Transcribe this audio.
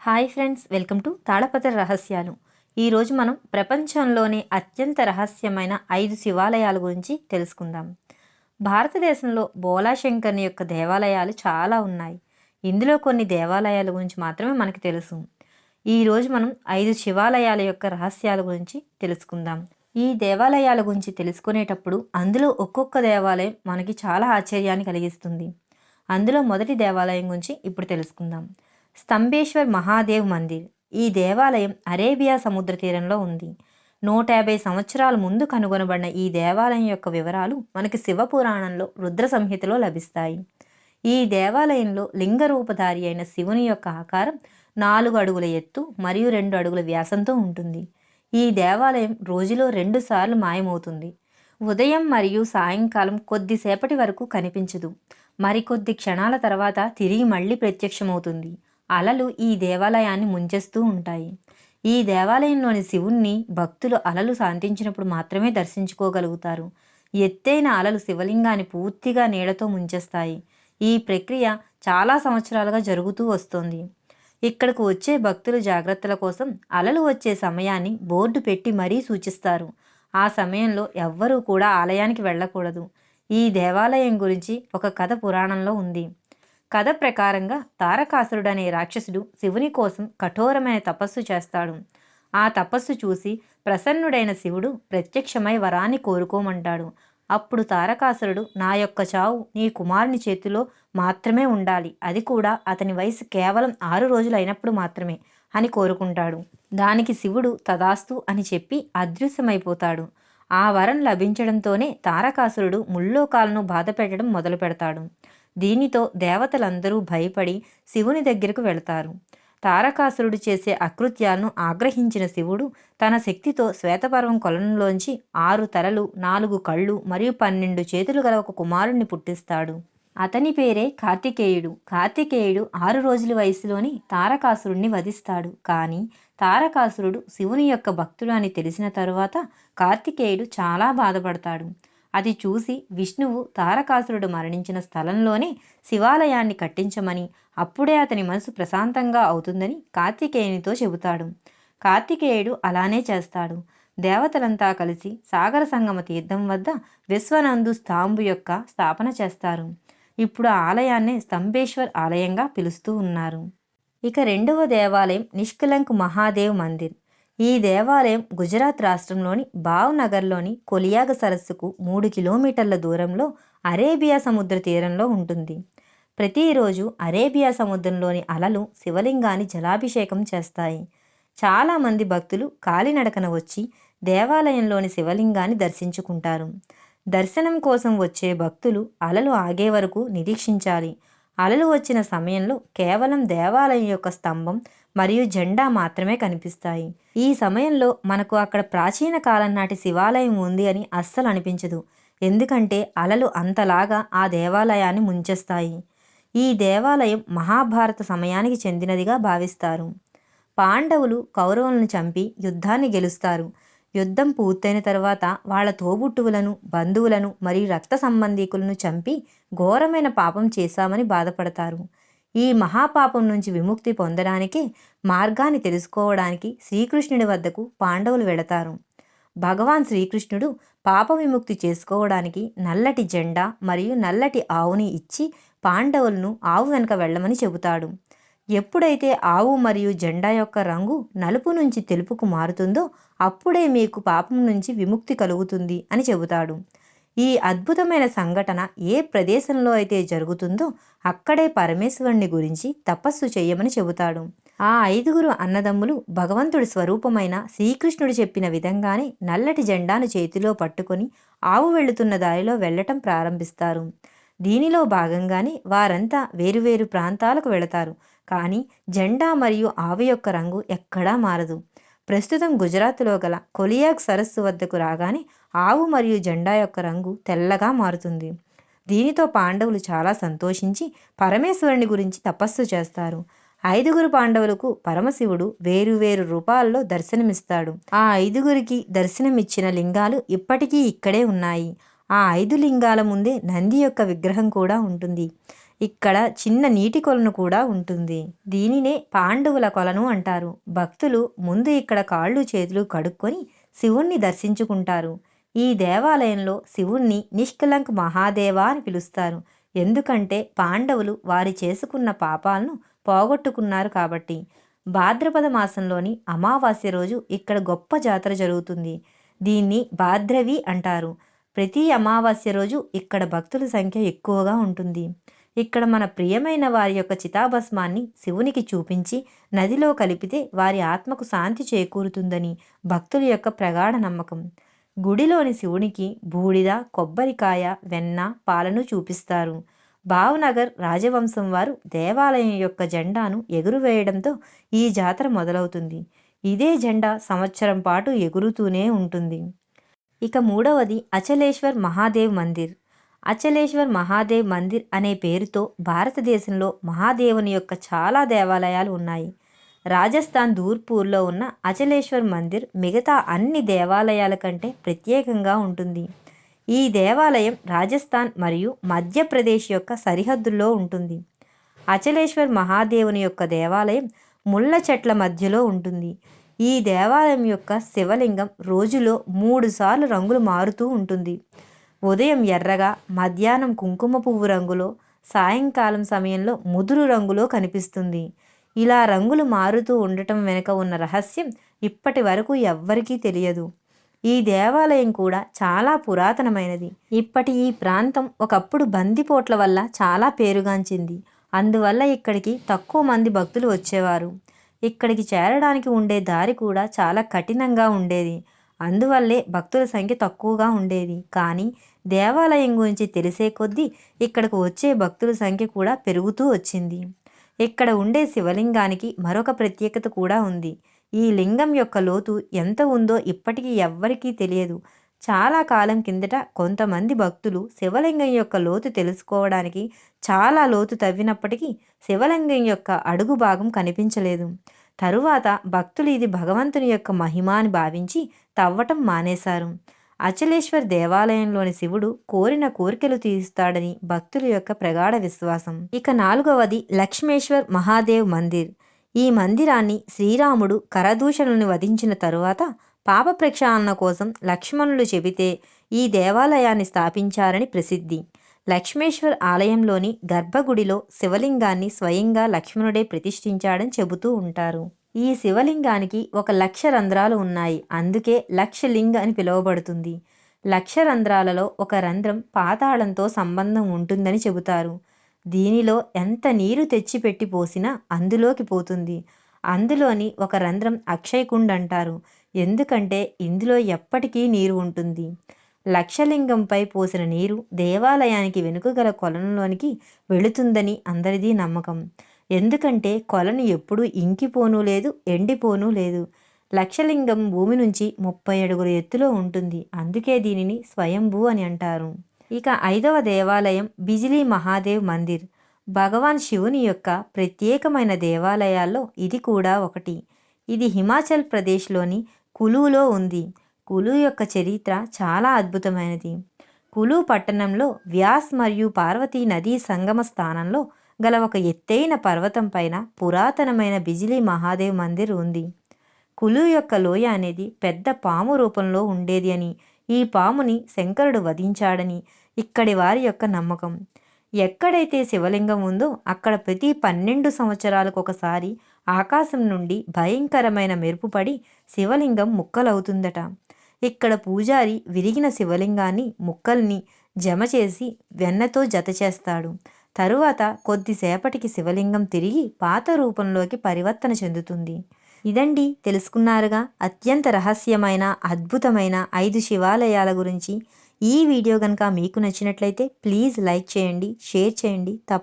Hi friends, welcome to తాళపత్ర రహస్యాలు. ఈరోజు మనం ప్రపంచంలోనే అత్యంత రహస్యమైన 5 శివాలయాల గురించి తెలుసుకుందాం. భారతదేశంలో బోలాశంకర్ని యొక్క దేవాలయాలు చాలా ఉన్నాయి. ఇందులో కొన్ని దేవాలయాల గురించి మాత్రమే మనకు తెలుసు. ఈరోజు మనం 5 శివాలయాల యొక్క రహస్యాల గురించి తెలుసుకుందాం. ఈ దేవాలయాల గురించి తెలుసుకునేటప్పుడు అందులో ఒక్కొక్క దేవాలయం మనకి చాలా ఆశ్చర్యాన్ని కలిగిస్తుంది. అందులో మొదటి దేవాలయం గురించి ఇప్పుడు తెలుసుకుందాం. స్తంభేశ్వర్ మహాదేవ్ మందిర్. ఈ దేవాలయం అరేబియా సముద్ర తీరంలో ఉంది. 150 సంవత్సరాల ముందు కనుగొనబడిన ఈ దేవాలయం యొక్క వివరాలు మనకి శివపురాణంలో రుద్ర సంహితలో లభిస్తాయి. ఈ దేవాలయంలో లింగరూపధారి అయిన శివుని యొక్క ఆకారం 4 అడుగుల ఎత్తు మరియు 2 అడుగుల వ్యాసంతో ఉంటుంది. ఈ దేవాలయం రోజులో 2 సార్లు మాయమవుతుంది. ఉదయం మరియు సాయంకాలం కొద్దిసేపటి వరకు కనిపించదు. మరికొద్ది క్షణాల తర్వాత తిరిగి మళ్ళీ ప్రత్యక్షమవుతుంది. అలలు ఈ దేవాలయాన్ని ముంచేస్తూ ఉంటాయి. ఈ దేవాలయంలోని శివుణ్ణి భక్తులు అలలు శాంతించినప్పుడు మాత్రమే దర్శించుకోగలుగుతారు. ఎత్తైన అలలు శివలింగాన్ని పూర్తిగా నీడతో ముంచేస్తాయి. ఈ ప్రక్రియ చాలా సంవత్సరాలుగా జరుగుతూ వస్తోంది. ఇక్కడకు వచ్చే భక్తుల జాగ్రత్తల కోసం అలలు వచ్చే సమయాన్ని బోర్డు పెట్టి మరీ సూచిస్తారు. ఆ సమయంలో ఎవ్వరూ కూడా ఆలయానికి వెళ్ళకూడదు. ఈ దేవాలయం గురించి ఒక కథ పురాణంలో ఉంది. కథ ప్రకారంగా తారకాసురుడు అనే రాక్షసుడు శివుని కోసం కఠోరమైన తపస్సు చేస్తాడు. ఆ తపస్సు చూసి ప్రసన్నుడైన శివుడు ప్రత్యక్షమై వరాన్ని కోరుకోమంటాడు. అప్పుడు తారకాసురుడు, నా యొక్క చావు నీ కుమారుని చేతిలో మాత్రమే ఉండాలి, అది కూడా అతని వయసు కేవలం 6 రోజులు అయినప్పుడు మాత్రమే అని కోరుకుంటాడు. దానికి శివుడు తదాస్తు అని చెప్పి అదృశ్యమైపోతాడు. ఆ వరం లభించడంతోనే తారకాసురుడు ముల్లోకాలను బాధ పెట్టడం మొదలు పెడతాడు. దీనితో దేవతలందరూ భయపడి శివుని దగ్గరకు వెళతారు. తారకాసురుడు చేసే అకృత్యాలను ఆగ్రహించిన శివుడు తన శక్తితో శ్వేతపర్వం కొలనులోంచి 6 తలలు, 4 కళ్ళు మరియు 12 చేతులు గల ఒక కుమారుణ్ణి పుట్టిస్తాడు. అతని పేరే కార్తికేయుడు. కార్తికేయుడు 6 రోజుల వయసులోని తారకాసురుణ్ణి వధిస్తాడు. కానీ తారకాసురుడు శివుని యొక్క భక్తుడు అని తెలిసిన తరువాత కార్తికేయుడు చాలా బాధపడతాడు. అది చూసి విష్ణువు తారకాసురుడు మరణించిన స్థలంలోనే శివాలయాన్ని కట్టించమని, అప్పుడే అతని మనసు ప్రశాంతంగా అవుతుందని కార్తికేయునితో చెబుతాడు. కార్తికేయుడు అలానే చేస్తాడు. దేవతలంతా కలిసి సాగర సంగమ తీర్థం వద్ద విశ్వనందు స్తాంబు యొక్క స్థాపన చేస్తారు. ఇప్పుడు ఆ ఆలయాన్ని స్తంభేశ్వర్ ఆలయంగా పిలుస్తూ ఉన్నారు. ఇక రెండవ దేవాలయం నిష్కలంక్ మహాదేవ్ మందిర్. ఈ దేవాలయం గుజరాత్ రాష్ట్రంలోని భావ్నగర్లోని కొలియాగ సరస్సుకు 3 కిలోమీటర్ల దూరంలో అరేబియా సముద్ర తీరంలో ఉంటుంది. ప్రతిరోజు అరేబియా సముద్రంలోని అలలు శివలింగాన్ని జలాభిషేకం చేస్తాయి. చాలామంది భక్తులు కాలినడకన వచ్చి దేవాలయంలోని శివలింగాన్ని దర్శించుకుంటారు. దర్శనం కోసం వచ్చే భక్తులు అలలు ఆగే వరకు నిరీక్షించాలి. అలలు వచ్చిన సమయంలో కేవలం దేవాలయం యొక్క స్తంభం మరియు జెండా మాత్రమే కనిపిస్తాయి. ఈ సమయంలో మనకు అక్కడ ప్రాచీన కాలం నాటి శివాలయం ఉంది అని అస్సలు అనిపించదు. ఎందుకంటే అలలు అంతలాగా ఆ దేవాలయాన్ని ముంచేస్తాయి. ఈ దేవాలయం మహాభారత సమయానికి చెందినదిగా భావిస్తారు. పాండవులు కౌరవులను చంపి యుద్ధాన్ని గెలుస్తారు. యుద్ధం పూర్తయిన తర్వాత వాళ్ళ తోబుట్టువులను, బంధువులను మరియు రక్త సంబంధీకులను చంపి ఘోరమైన పాపం చేశామని బాధపడతారు. ఈ మహాపాపం నుంచి విముక్తి పొందడానికి మార్గాన్ని తెలుసుకోవడానికి శ్రీకృష్ణుడి వద్దకు పాండవులు వెళతారు. భగవాన్ శ్రీకృష్ణుడు పాప విముక్తి చేసుకోవడానికి నల్లటి జెండా మరియు నల్లటి ఆవుని ఇచ్చి పాండవులను ఆవు వెనుక వెళ్ళమని చెబుతాడు. ఎప్పుడైతే ఆవు మరియు జెండా యొక్క రంగు నలుపు నుంచి తెలుపుకు మారుతుందో అప్పుడే మీకు పాపం నుంచి విముక్తి కలుగుతుంది అని చెబుతాడు. ఈ అద్భుతమైన సంఘటన ఏ ప్రదేశంలో అయితే జరుగుతుందో అక్కడే పరమేశ్వరుని గురించి తపస్సు చేయమని చెబుతాడు. ఆ 5 అన్నదమ్ములు భగవంతుడి స్వరూపమైన శ్రీకృష్ణుడు చెప్పిన విధంగానే నల్లటి జెండాను చేతిలో పట్టుకొని ఆవు వెళుతున్న దారిలో వెళ్ళటం ప్రారంభిస్తారు. దీనిలో భాగంగానే వారంతా వేరువేరు ప్రాంతాలకు వెళతారు. కానీ జెండా మరియు ఆవు యొక్క రంగు ఎక్కడా మారదు. ప్రస్తుతం గుజరాత్లో గల కొలియాగ్ సరస్సు వద్దకు రాగానే ఆవు మరియు జెండా యొక్క రంగు తెల్లగా మారుతుంది. దీనితో పాండవులు చాలా సంతోషించి పరమేశ్వరుని గురించి తపస్సు చేస్తారు. 5 పాండవులకు పరమశివుడు వేరువేరు రూపాల్లో దర్శనమిస్తాడు. ఆ 5 దర్శనమిచ్చిన లింగాలు ఇప్పటికీ ఇక్కడే ఉన్నాయి. ఆ 5 లింగాల ముందే నంది యొక్క విగ్రహం కూడా ఉంటుంది. ఇక్కడ చిన్న నీటి కొలను కూడా ఉంటుంది. దీనినే పాండవుల కొలను అంటారు. భక్తులు ముందు ఇక్కడ కాళ్ళు చేతులు కడుక్కొని శివుణ్ణి దర్శించుకుంటారు. ఈ దేవాలయంలో శివుణ్ణి నిష్కలంక్ మహాదేవ అని పిలుస్తారు. ఎందుకంటే పాండవులు వారి చేసుకున్న పాపాలను పోగొట్టుకున్నారు కాబట్టి. భాద్రపద మాసంలోని అమావాస్య రోజు ఇక్కడ గొప్ప జాతర జరుగుతుంది. దీన్ని భాద్రవి అంటారు. ప్రతి అమావాస్య రోజు ఇక్కడ భక్తుల సంఖ్య ఎక్కువగా ఉంటుంది. ఇక్కడ మన ప్రియమైన వారి యొక్క చితాభస్మాన్ని శివునికి చూపించి నదిలో కలిపితే వారి ఆత్మకు శాంతి చేకూరుతుందని భక్తుల యొక్క ప్రగాఢ నమ్మకం. గుడిలోని శివునికి బూడిద, కొబ్బరికాయ, వెన్న, పాలను చూపిస్తారు. భావనగర్ రాజవంశం వారు దేవాలయం యొక్క జెండాను ఎగురువేయడంతో ఈ జాతర మొదలవుతుంది. ఇదే జెండా సంవత్సరం పాటు ఎగురుతూనే ఉంటుంది. ఇక మూడవది అచలేశ్వర్ మహాదేవ్ మందిర్. అచలేశ్వర్ మహాదేవ్ మందిర్ అనే పేరుతో భారతదేశంలో మహాదేవుని యొక్క చాలా దేవాలయాలు ఉన్నాయి. రాజస్థాన్ ధూర్పూర్లో ఉన్న అచలేశ్వర్ మందిర్ మిగతా అన్ని దేవాలయాల కంటే ప్రత్యేకంగా ఉంటుంది. ఈ దేవాలయం రాజస్థాన్ మరియు మధ్యప్రదేశ్ యొక్క సరిహద్దుల్లో ఉంటుంది. అచలేశ్వర్ మహాదేవుని యొక్క దేవాలయం ముళ్ళ చెట్ల మధ్యలో ఉంటుంది. ఈ దేవాలయం యొక్క శివలింగం రోజులో 3 సార్లు రంగులు మారుతూ ఉంటుంది. ఉదయం ఎర్రగా, మధ్యాహ్నం కుంకుమ పువ్వు రంగులో, సాయంకాలం సమయంలో ముదురు రంగులో కనిపిస్తుంది. ఇలా రంగులు మారుతూ ఉండటం వెనుక ఉన్న రహస్యం ఇప్పటి వరకు ఎవ్వరికీ తెలియదు. ఈ దేవాలయం కూడా చాలా పురాతనమైనది. ఇప్పటి ఈ ప్రాంతం ఒకప్పుడు బందిపోట్ల వల్ల చాలా పేరుగాంచింది. అందువల్ల ఇక్కడికి తక్కువ మంది భక్తులు వచ్చేవారు. ఇక్కడికి చేరడానికి ఉండే దారి కూడా చాలా కఠినంగా ఉండేది. అందువల్లే భక్తుల సంఖ్య తక్కువగా ఉండేది. కానీ దేవాలయం గురించి తెలిసే కొద్దీ ఇక్కడకు వచ్చే భక్తుల సంఖ్య కూడా పెరుగుతూ వచ్చింది. ఇక్కడ ఉండే శివలింగానికి మరొక ప్రత్యేకత కూడా ఉంది. ఈ లింగం యొక్క లోతు ఎంత ఉందో ఇప్పటికీ ఎవ్వరికీ తెలియదు. చాలా కాలం కిందట కొంతమంది భక్తులు శివలింగం యొక్క లోతు తెలుసుకోవడానికి చాలా లోతు తవ్వినప్పటికీ శివలింగం యొక్క అడుగు భాగం కనిపించలేదు. తరువాత భక్తులు ఇది భగవంతుని యొక్క మహిమ అని భావించి తవ్వటం మానేశారు. అచలేశ్వర్ దేవాలయంలోని శివుడు కోరిన కోరికలు తీరుస్తాడని భక్తుల యొక్క ప్రగాఢ విశ్వాసం. ఇక 4వది లక్ష్మేశ్వర్ మహాదేవ్ మందిర్. ఈ మందిరాన్ని శ్రీరాముడు కరదూషణుని వధించిన తరువాత పాప ప్రక్షాళన కోసం లక్ష్మణులు చెబితే ఈ దేవాలయాన్ని స్థాపించారని ప్రసిద్ధి. లక్ష్మేశ్వర్ ఆలయంలోని గర్భగుడిలో శివలింగాన్ని స్వయంగా లక్ష్మణుడే ప్రతిష్ఠించాడని చెబుతూ ఉంటారు. ఈ శివలింగానికి 1,00,000 రంధ్రాలు ఉన్నాయి. అందుకే లక్షలింగ అని పిలువబడుతుంది. 1,00,000 రంధ్రాలలో ఒక రంధ్రం పాతాళంతో సంబంధం ఉంటుందని చెబుతారు. దీనిలో ఎంత నీరు తెచ్చిపెట్టి పోసినా అందులోకి పోతుంది. అందులోని ఒక రంధ్రం అక్షయకుండ్ అంటారు. ఎందుకంటే ఇందులో ఎప్పటికీ నీరు ఉంటుంది. లక్షలింగంపై పోసిన నీరు దేవాలయానికి వెనుక గల కొలనులోనికి వెళుతుందని అందరిదీ నమ్మకం. ఎందుకంటే కొలను ఎప్పుడూ ఇంకిపోనూ లేదు, ఎండిపోనూ లేదు. లక్షలింగం భూమి నుంచి 30 అడుగుల ఎత్తులో ఉంటుంది. అందుకే దీనిని స్వయంభూ అని అంటారు. ఇక 5వ దేవాలయం బిజిలీ మహాదేవ్ మందిర్. భగవాన్ శివుని యొక్క ప్రత్యేకమైన దేవాలయాల్లో ఇది కూడా ఒకటి. ఇది హిమాచల్ ప్రదేశ్లోని కులులో ఉంది. కులు యొక్క చరిత్ర చాలా అద్భుతమైనది. కులు పట్టణంలో వ్యాస్ మరియు పార్వతీ నదీ సంగమ స్థానంలో గల ఒక ఎత్తైన పర్వతం పైన పురాతనమైన బిజిలీ మహాదేవ్ మందిర్ ఉంది. కులు యొక్క లోయ అనేది పెద్ద పాము రూపంలో ఉండేది అని, ఈ పాముని శంకరుడు వధించాడని ఇక్కడి వారి యొక్క నమ్మకం. ఎక్కడైతే శివలింగం ఉందో అక్కడ ప్రతి 12 సంవత్సరాలకు ఒకసారి ఆకాశం నుండి భయంకరమైన మెరుపు పడి శివలింగం ముక్కలవుతుందట. ఇక్కడ పూజారి విరిగిన శివలింగాన్ని ముక్కల్ని జమ చేసి వెన్నతో జత చేస్తాడు. తరువాత కొద్దిసేపటికి శివలింగం తిరిగి పాత రూపంలోకి పరివర్తన చెందుతుంది. ఇదండి, తెలుసుకున్నారుగా అత్యంత రహస్యమైన అద్భుతమైన 5 శివాలయాల గురించి. ఈ వీడియో కనుక మీకు నచ్చినట్లయితే ప్లీజ్ లైక్ చేయండి, షేర్ చేయండి.